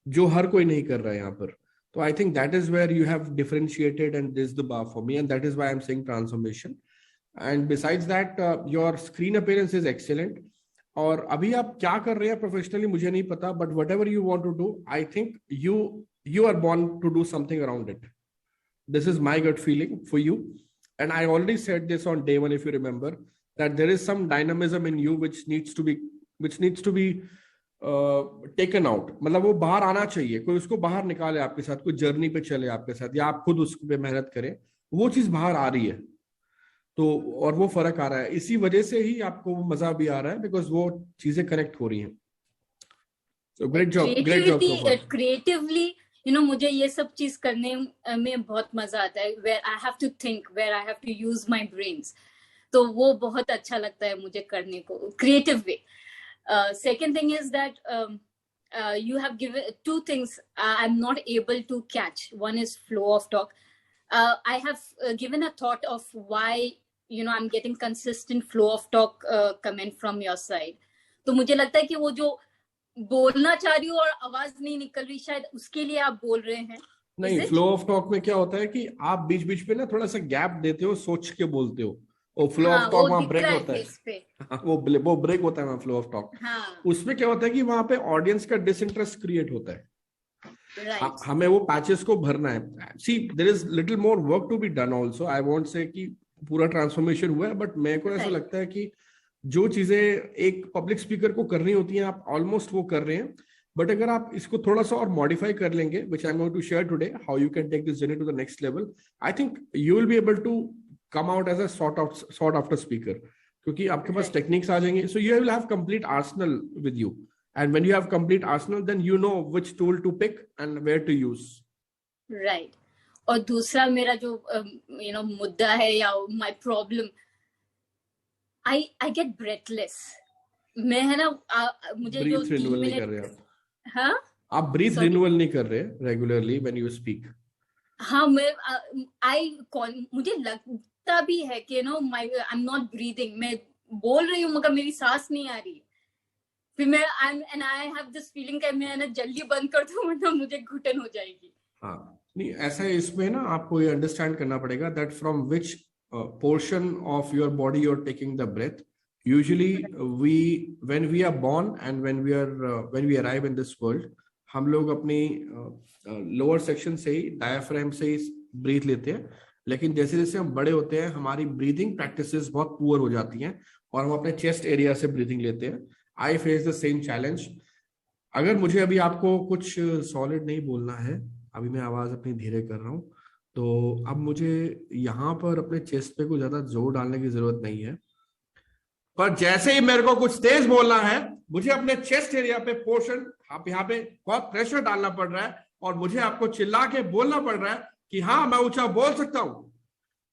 जो हर कोई नहीं कर रहा है यहाँ पर. तो I think that is where you have differentiated and this the bar for me, and that is why I am saying transformation. And besides that your screen appearance is excellent. और अभी आप क्या कर रहे हैं प्रोफेशनली मुझे नहीं पता, but whatever you want to do, I think you are born to do something around it. This is my gut feeling for you, and I already said this on day one, if you remember, that there is some dynamism in you which needs to be taken out. मतलब वो बाहर आना चाहिए, कोई उसको बाहर निकाले आपके साथ, कोई जर्नी पे चले आपके साथ, या आप खुद उस पे मेहनत करें. वो चीज बाहर आ रही है तो, और वो फर्क आ रहा है. इसी वजह से ही आपको मजा भी आ रहा है, बिकॉज वो चीजें कनेक्ट हो रही हैं. So great job so far. Creatively, मुझे ये सब चीज करने में बहुत मजा आता है. where I have to think, where I have to use my brains. तो वो बहुत अच्छा लगता है मुझे करने को, creative way. Second thing is that you have given 2 things I'm not able to catch. One is flow of talk. I have given a thought of why I'm getting consistent flow of talk comment from your side. तो मुझे लगता है कि वो जो बोलना चाह रही हूँ और आवाज नहीं निकल रही, शायद उसके लिए आप बोल रहे हैं. नहीं, फ्लो ऑफ टॉक में क्या होता है कि आप बीच बीच पे ना थोड़ा सा गैप देते हो, सोच के बोलते हो. और फ्लो ऑफ टॉक वहाँ ब्रेक होता है. वो ब्रेक होता है वहाँ फ्लो ऑफ टॉक. उसमें क्या होता है कि वहां पे ऑडियंस का डिसइंटरेस्ट क्रिएट होता है. Right. हमें वो पैचेस को भरना है. See, there is little more work to be done also. I won't say कि पूरा ट्रांसफॉर्मेशन हुआ है, बट मेरे को ऐसा लगता है कि जो चीजें एक पब्लिक स्पीकर को करनी होती हैं आप ऑलमोस्ट वो कर रहे हैं. बट अगर आप इसको थोड़ा सा और मॉडिफाई कर लेंगे, which I'm going to share today, how you can take this journey to the next level, I think you will be able to come out as a sought after speaker. क्योंकि आपके पास techniques आ जाएंगे. So you will have complete arsenal with you. And when you have complete arsenal, then you know which tool to pick and where to use. Right. और दूसरा मेरा जो मुद्दा है या my problem, I get breathless. मैं है ना मुझे जो breath renewal नहीं कर रहे आप. हाँ? आप breath renewal नहीं कर रहे regularly when you speak. हाँ मुझे लगता भी है कि I'm not breathing. मैं बोल रही हूँ मगर मेरी सांस नहीं आ रही. फिर मैं and I have this feeling कि मैं ना जल्दी बंद कर दूँ वरना मुझे घुटन हो जाएगी. हाँ नहीं ऐसा है. इसमें ना आपको ये अंडरस्टैंड करना पड़ेगा that from which portion of your body you're taking the breath. Usually when we are born and when we arrive in this world, हम लोग अपनी लोअर सेक्शन से ही डायफ्राम से ही ब्रीथ लेते हैं. लेकिन जैसे जैसे हम बड़े होते हैं हमारी ब्रीदिंग प्रैक्टिसेस बहुत पुअर हो जाती हैं और हम अपने चेस्ट एरिया से ब्रीदिंग लेते हैं. I face the same challenge. अगर मुझे अभी आपको कुछ सॉलिड नहीं बोलना है, अभी मैं आवाज अपनी धीरे कर रहा हूँ, तो अब मुझे यहाँ पर अपने चेस्ट पे कोई ज्यादा जोर डालने की जरूरत नहीं है. पर जैसे ही मेरे को कुछ तेज बोलना है मुझे अपने चेस्ट एरिया पे पोर्शन यहाँ पे बहुत प्रेशर डालना पड़ रहा है और मुझे आपको चिल्ला के बोलना पड़ रहा है कि हाँ मैं ऊंचा बोल सकता हूँ.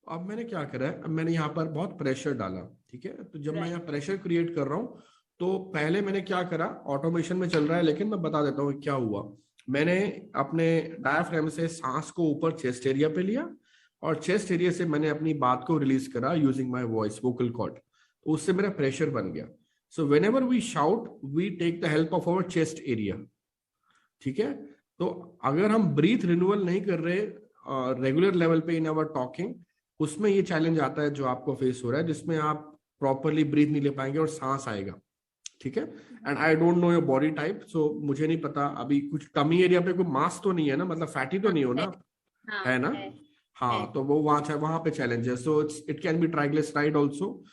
अब मैंने क्या करा है, अब मैंने यहाँ पर बहुत प्रेशर डाला. ठीक है, तो जब मैं यहाँ प्रेशर क्रिएट कर रहा हूँ तो पहले मैंने क्या करा, ऑटोमेशन में चल रहा है लेकिन मैं बता देता हूँ क्या हुआ. मैंने अपने डायफ्राम से सांस को ऊपर चेस्ट एरिया पे लिया और चेस्ट एरिया से मैंने अपनी बात को रिलीज करा using my voice vocal cord. उससे मेरा प्रेशर बन गया. So whenever we shout we take the help of our chest area. ठीक है, तो अगर हम ब्रीथ रिन्यूअल नहीं कर रहे रेगुलर लेवल पे इन आवर टॉकिंग, उसमें ये चैलेंज आता है जो आपको फेस हो रहा है, जिसमें आप प्रॉपरली ब्रीथ नहीं ले पाएंगे और सांस आएगा. ठीक है, and I don't know your body type, so मुझे नहीं पता अभी कुछ टमी एरिया पे कोई मास तो नहीं है ना, मतलब फैटी तो नहीं हो ना, है ना? हाँ, तो वो वहां पे चैलेंज है. So it can be triglyceride also,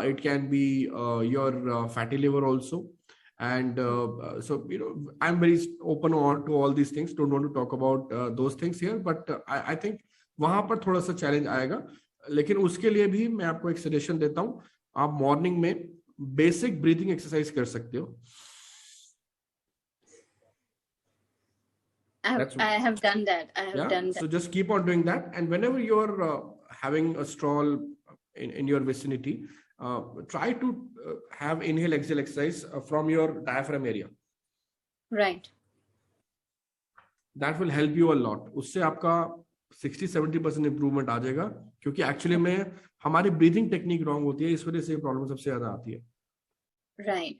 it can be your fatty liver also, and so I'm very open to all these things. Don't want to talk about those things here, but I think वहां पर थोड़ा सा challenge आएगा. लेकिन उसके लिए भी मैं आपको एक सजेशन देता हूँ. आप मॉर्निंग में बेसिक ब्रीथिंग एक्सरसाइज कर सकते हो. I have done that. I have done that. So just keep on doing that, and whenever you're having a stroll in your vicinity, try to have inhale exhale exercise from your diaphragm area. Right. That will help you a lot. उससे आपका 60-70% improvement आ जाएगा, क्योंकि actually में हमारी breathing technique wrong होती है, इस वजह से प्रॉब्लम सबसे ज्यादा आती है. Right.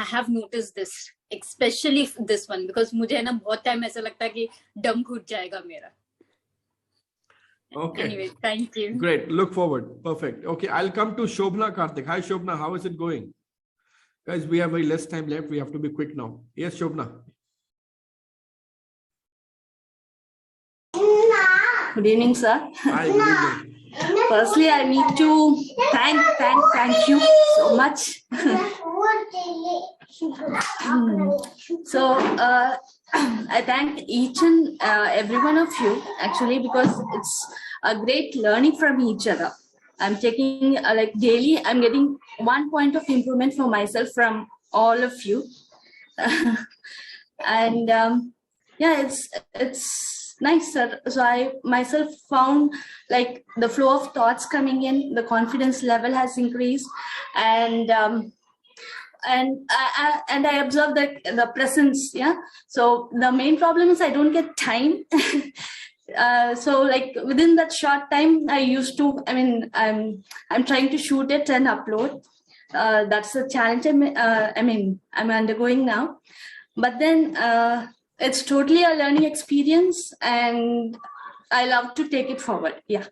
I have noticed this, especially this one, because मुझे ना बहुत टाइम ऐसा लगता है कि दम घुट जाएगा मेरा. Okay. Anyway, thank you. Great. Look forward. Perfect. Okay, I'll come to Shobna Karthik. Hi, Shobna. How is it going? Guys, we have very less time left. We have to be quick now. Yes, Shobna. Good evening, sir. Hi, good evening. Firstly, I need to thank you so much. So, I thank each and every one of you, actually, because it's a great learning from each other. I'm taking like daily, I'm getting 1 point of improvement for myself from all of you. And yeah, it's nice, sir. So I myself found like the flow of thoughts coming in, the confidence level has increased, and I observe the presence. Yeah. So the main problem is I don't get time. So like within that short time, I'm trying to shoot it and upload. That's a challenge I'm undergoing now. But then it's totally a learning experience, and I love to take it forward. Yeah.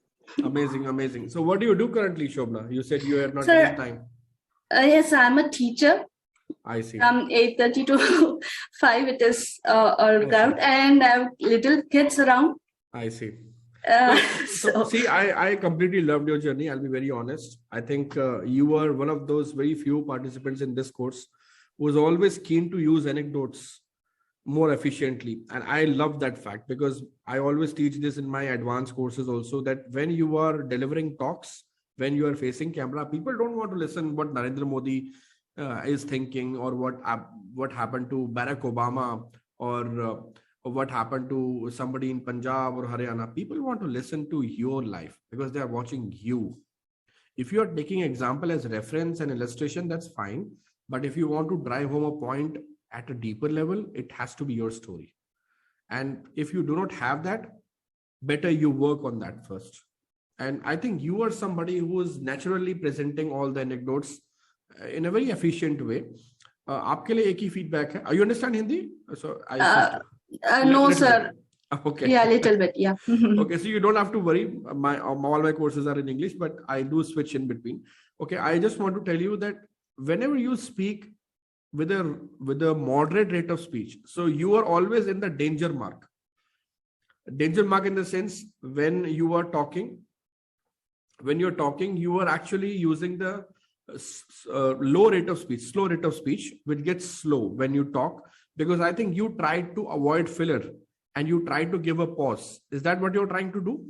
Amazing. So what do you do currently, Shobna? You said you are not Sir, getting time. Yes, I'm a teacher. I see. From 8:30 to 5, it is a workout, and I have little kids around. I see. So See, I completely loved your journey. I'll be very honest. I think you were one of those very few participants in this course who was always keen to use anecdotes more efficiently. And I love that fact, because I always teach this in my advanced courses also, that when you are delivering talks, when you are facing camera, people don't want to listen what Narendra Modi is thinking, or what happened to Barack Obama, or what happened to somebody in Punjab or Haryana. People want to listen to your life because they are watching you. If you are taking example as reference and illustration, that's fine. But if you want to drive home a point at a deeper level, it has to be your story. And if you do not have that, better you work on that first. And I think you are somebody who is naturally presenting all the anecdotes in a very efficient way. आपके लिए एक ही feedback है. You understand Hindi? So no, sir. Okay. Yeah, a little bit. Yeah. Okay, so you don't have to worry. All my courses are in English, but I do switch in between. Okay, I just want to tell you that whenever you speak with a moderate rate of speech, so you are always in the danger mark. Danger mark in the sense, when you are talking, you are actually using the low rate of speech, slow rate of speech, which gets slow when you talk, because I think you try to avoid filler and you try to give a pause. Is that what you're trying to do?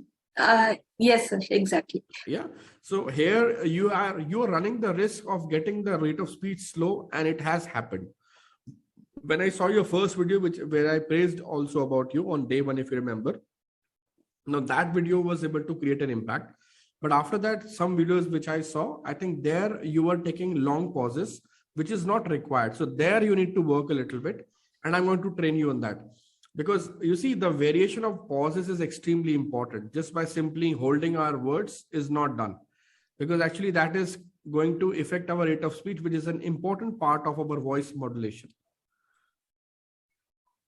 Yes, sir, exactly. Yeah. So here you are running the risk of getting the rate of speech slow, and it has happened. When I saw your first video, where I praised also about you on day one, if you remember, now that video was able to create an impact. But after that, some videos which I saw, I think there you were taking long pauses, which is not required. So there you need to work a little bit, and I'm going to train you on that. Because you see, the variation of pauses is extremely important. Just by simply holding our words is not done, because actually that is going to affect our rate of speech, which is an important part of our voice modulation.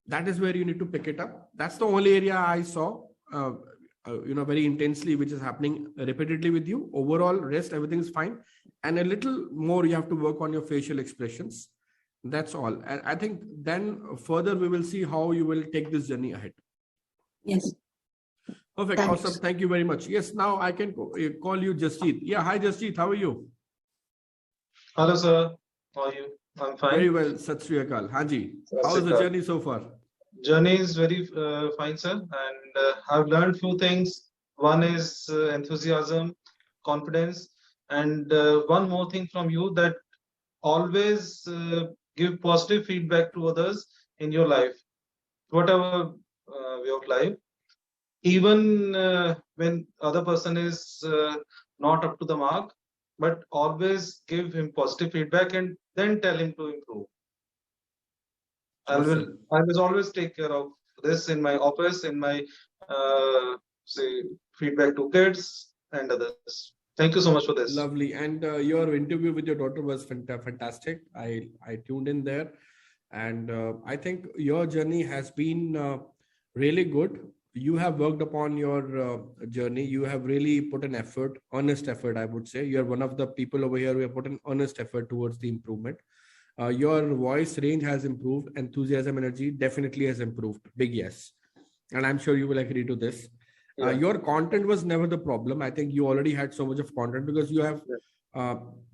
That is where you need to pick it up. That's the only area I saw, very intensely, which is happening repeatedly with you. Overall, rest, everything is fine. And a little more, you have to work on your facial expressions. That's all. And I think then further we will see how you will take this journey ahead. Yes. Perfect. Thanks. Awesome. Thank you very much. Yes, now I can call you Jasjeet. Yeah. Hi, Jasjeet. How are you? Hello, sir. How are you? I'm fine. Very well. Sat Sri Akal. Haji. How is the journey so far? Journey is very fine, sir. And I've learned few things. One is enthusiasm, confidence, and one more thing from you, that always give positive feedback to others in your life, whatever way of life. Even when other person is not up to the mark, but always give him positive feedback and then tell him to improve. I will always take care of this in my office, in my feedback to kids and others. Thank you so much for this. Lovely. And your interview with your daughter was fantastic. I tuned in there, and I think your journey has been really good. You have worked upon your journey. You have really put an effort, honest effort, I would say. You're one of the people over here who have put an honest effort towards the improvement. Your voice range has improved. Enthusiasm, energy definitely has improved. Big yes. And I'm sure you will agree to this. Yeah. Your content was never the problem. I think you already had so much of content, because you have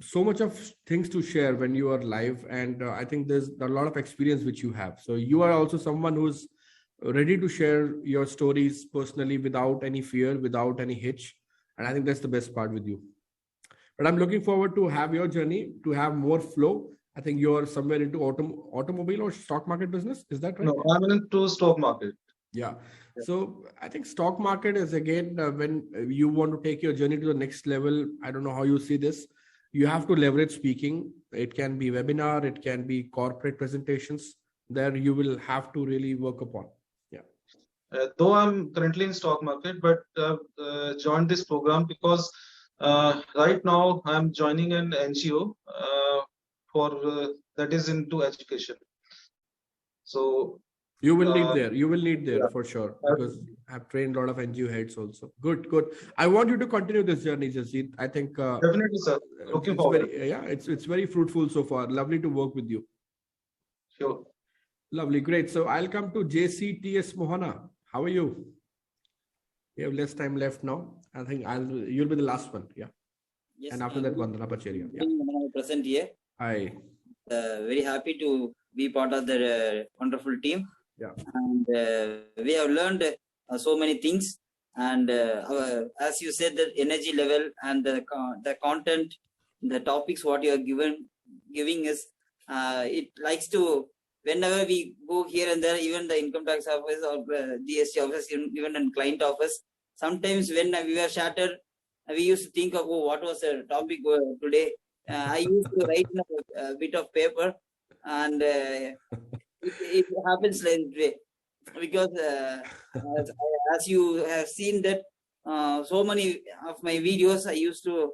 so much of things to share when you are live. And I think there's a lot of experience which you have. So you are also someone who's ready to share your stories personally without any fear, without any hitch. And I think that's the best part with you. But I'm looking forward to have your journey, to have more flow. I think you're somewhere into automobile or stock market business. Is that right? No, I'm into stock market. Yeah. So I think stock market is, again, when you want to take your journey to the next level, I don't know how you see this. You have to leverage speaking. It can be webinar, it can be corporate presentations. There you will have to really work upon. Yeah. Though I'm currently in stock market, but joined this program because right now I'm joining an NGO that is into education. So you will need there. You will need there, yeah, for sure, because I've trained a lot of NGO heads also. Good. I want you to continue this journey, Jasjeet. I think definitely, sir. Looking forward. It's very fruitful so far. Lovely to work with you. Sure. Lovely, great. So I'll come to JCTS Mohana. How are you? We have less time left now. I think you'll be the last one. Yeah. Yes, and after that, Vandana Pacharia. Yeah. Present here. Hi. Very happy to be part of the wonderful team. Yeah. And we have learned so many things. And as you said, the energy level and the content, the topics what you are giving us, it likes to, whenever we go here and there, even the income tax office or GST office, even in client office, sometimes when we were shattered, we used to think of, oh, what was the topic today? I used to write a bit of paper, and it happens like that. Because as you have seen that so many of my videos, I used to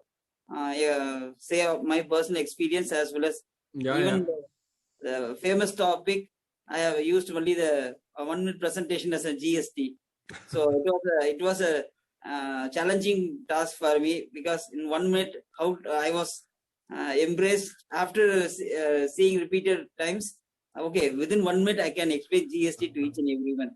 say my personal experience as well as the famous topic. I have used only the 1 minute presentation as a GST. So it was a challenging task for me, because in 1 minute how I was embraced after seeing repeated times. Okay, within 1 minute I can explain GST to each and everyone,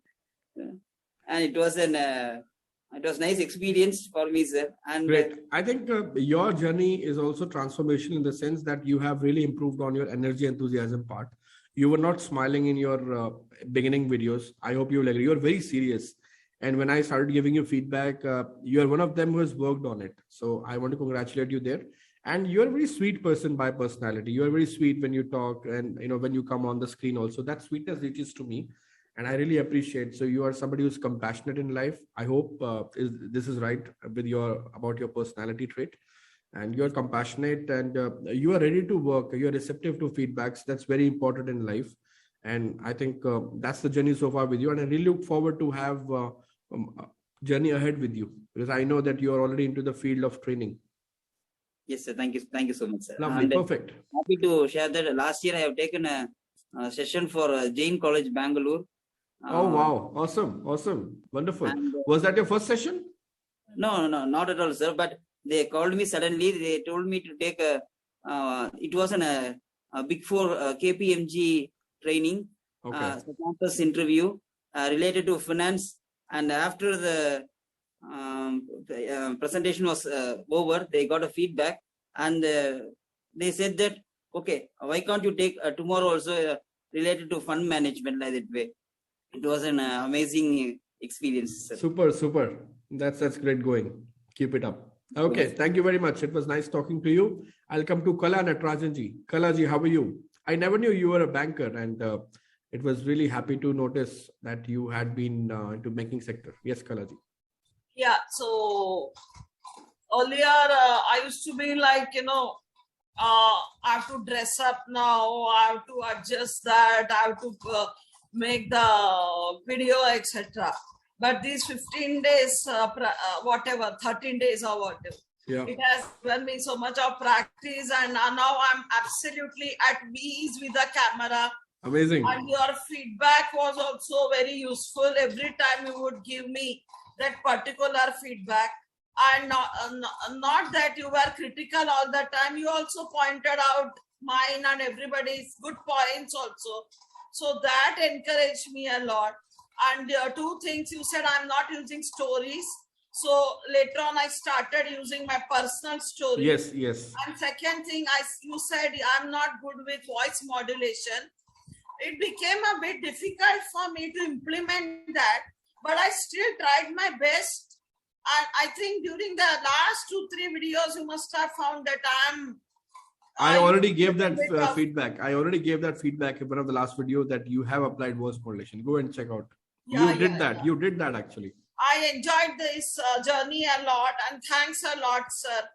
and it was nice experience for me, sir. And great. I think your journey is also transformational in the sense that you have really improved on your energy enthusiasm part. You were not smiling in your beginning videos. I hope you will agree. You are very serious. And when I started giving you feedback, you are one of them who has worked on it. So I want to congratulate you there. And you're a very sweet person by personality. You are very sweet when you talk, and when you come on the screen also. That sweetness reaches to me, and I really appreciate. So you are somebody who's compassionate in life. I hope this is right with about your personality trait. And you're compassionate, and you are ready to work. You're receptive to feedbacks. That's very important in life. And I think that's the journey so far with you. And I really look forward to have a journey ahead with you, because I know that you are already into the field of training. Yes, sir. Thank you so much, sir. Lovely, and perfect. Happy to share that last year I have taken a session for Jain College, Bangalore. Oh wow! Awesome, wonderful. And, was that your first session? No, not at all, sir. But they called me suddenly. They told me to take it was a Big Four KPMG training, campus interview related to finance. And after the presentation was over, they got a feedback, and they said that, okay, why can't you take tomorrow also related to fund management, like that way. It was an amazing experience, sir. Super. That's great going. Keep it up. Okay, thank you very much. It was nice talking to you. I'll come to Kala Natarajanji. Kalaji, how are you? I never knew you were a banker, and it was really happy to notice that you had been into banking sector. Yes, Kalaji. Yeah, so earlier I used to be like, I have to dress up now, I have to adjust that, I have to make the video, etc. But these 15 days, whatever, 13 days or whatever, it has given me so much of practice, and now I'm absolutely at ease with the camera. Amazing. And your feedback was also very useful. Every time you would give me that particular feedback, and not that you were critical all the time. You also pointed out mine and everybody's good points also. So that encouraged me a lot. And two things you said, I'm not using stories. So later on, I started using my personal stories. Yes. And second thing, you said I'm not good with voice modulation. It became a bit difficult for me to implement that, but I still tried my best. And I think during the last 2-3 videos, you must have found that I already gave that feedback. I already gave that feedback in one of the last videos that you have applied voice modulation. Go and check out. You did that actually. I enjoyed this journey a lot, and thanks a lot, sir.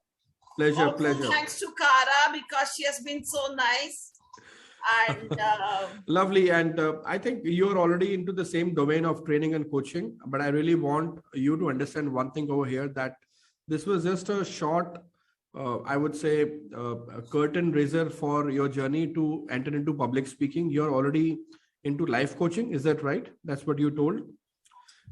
Pleasure. Thanks to Kara, because she has been so nice. And lovely. And I think you're already into the same domain of training and coaching, but I really want you to understand one thing over here, that this was just a short, I would say, a curtain raiser for your journey to enter into public speaking. You're already into life coaching. Is that right? That's what you told.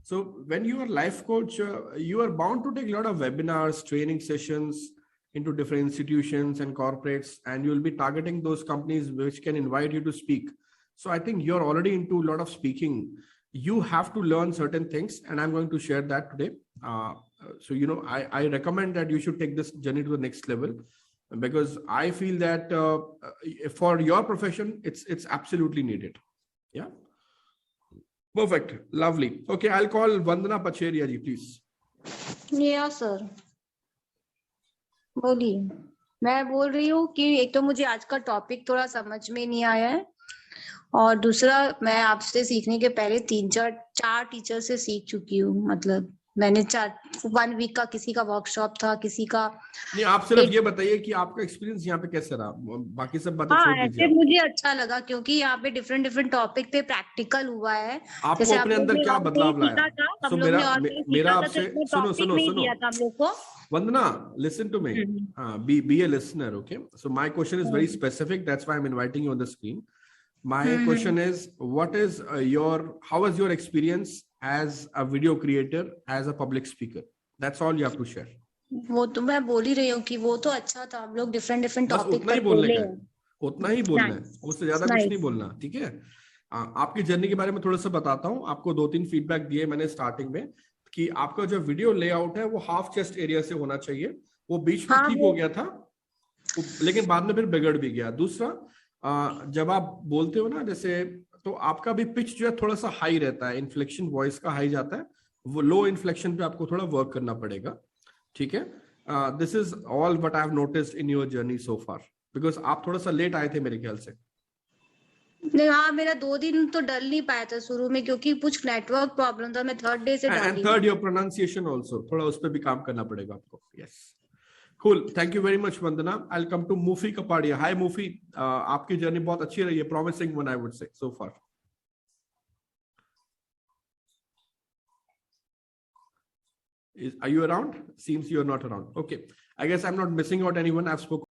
So when you are life coach, you are bound to take a lot of webinars, training sessions into different institutions and corporates, and you'll be targeting those companies which can invite you to speak. So I think you're already into a lot of speaking. You have to learn certain things, and I'm going to share that today. So, you know, I recommend that you should take this journey to the next level, because I feel that for your profession, it's absolutely needed. Yeah. Perfect. Lovely. Okay, I'll call Vandana Pacheria ji, please. Yeah, sir. बोलिए. मैं बोल रही हूँ कि एक तो मुझे आज का टॉपिक थोड़ा समझ में नहीं आया है, और दूसरा मैं आपसे सीखने के पहले 3-4 टीचर से सीख चुकी हूँ. मतलब मैंने 1 वीक का किसी का वर्कशॉप था, किसी का. नहीं, आप सिर्फ ये बताइए कि आपका एक्सपीरियंस यहाँ पे कैसे रहा, बाकी सब बातें छोड़ दीजिए. ऐसे मुझे अच्छा लगा क्योंकि यहाँ पे डिफरेंट टॉपिक पे प्रैक्टिकल हुआ है. आपको अपने अंदर क्या बदलाव लाया? So मेरा आपसे सुनो Vandana, listen to me. Be a listener, okay? So my question is very specific. That's why I'm inviting you on the screen. My question is, how was your experience as a video creator, as a public speaker? That's all you have to share. वो तो मैं बोल ही रही हूँ कि वो तो अच्छा था. हम लोग डिफरेंट टॉपिक उतना ही बोलने का, उतना ही बोलना है, उससे ज्यादा कुछ नहीं बोलना. ठीक है. आपकी जर्नी के बारे में थोड़ा सा बताता हूँ. आपको 2-3 फीडबैक दिए मैंने स्टार्टिंग में कि आपका जो वीडियो लेआउट है वो हाफ चेस्ट एरिया से होना चाहिए. वो बीच में ठीक हो गया था, लेकिन बाद में फिर बिगड़ भी गया. दूसरा, जब आप बोलते हो ना जैसे, तो आपका भी पिच जो है थोड़ा सा हाई रहता है, इन्फ्लेक्शन वॉइस का हाई जाता है. वो लो इन्फ्लेक्शन पे आपको थोड़ा वर्क करना पड़ेगा. ठीक है. This is all what I have noticed in your journey so far, because आप थोड़ा सा लेट आए थे मेरे ख्याल से. नहीं, हाँ, मेरा 2 दिन तो डल नहीं पाया था शुरू में क्योंकि कुछ नेटवर्क प्रॉब्लम था. मैं 3rd डे से and third your pronunciation also, थोड़ा उस पे भी काम करना पड़ेगा आपको. Yes, cool. Thank you very much Vandana. I will come to Moofi Kapadia. Hi Moofi, आपकी जर्नी बहुत अच्छी रही है, promising one I would say so far. Are you around? Seems you are not around. Okay, I guess I'm not missing out anyone. I've spoken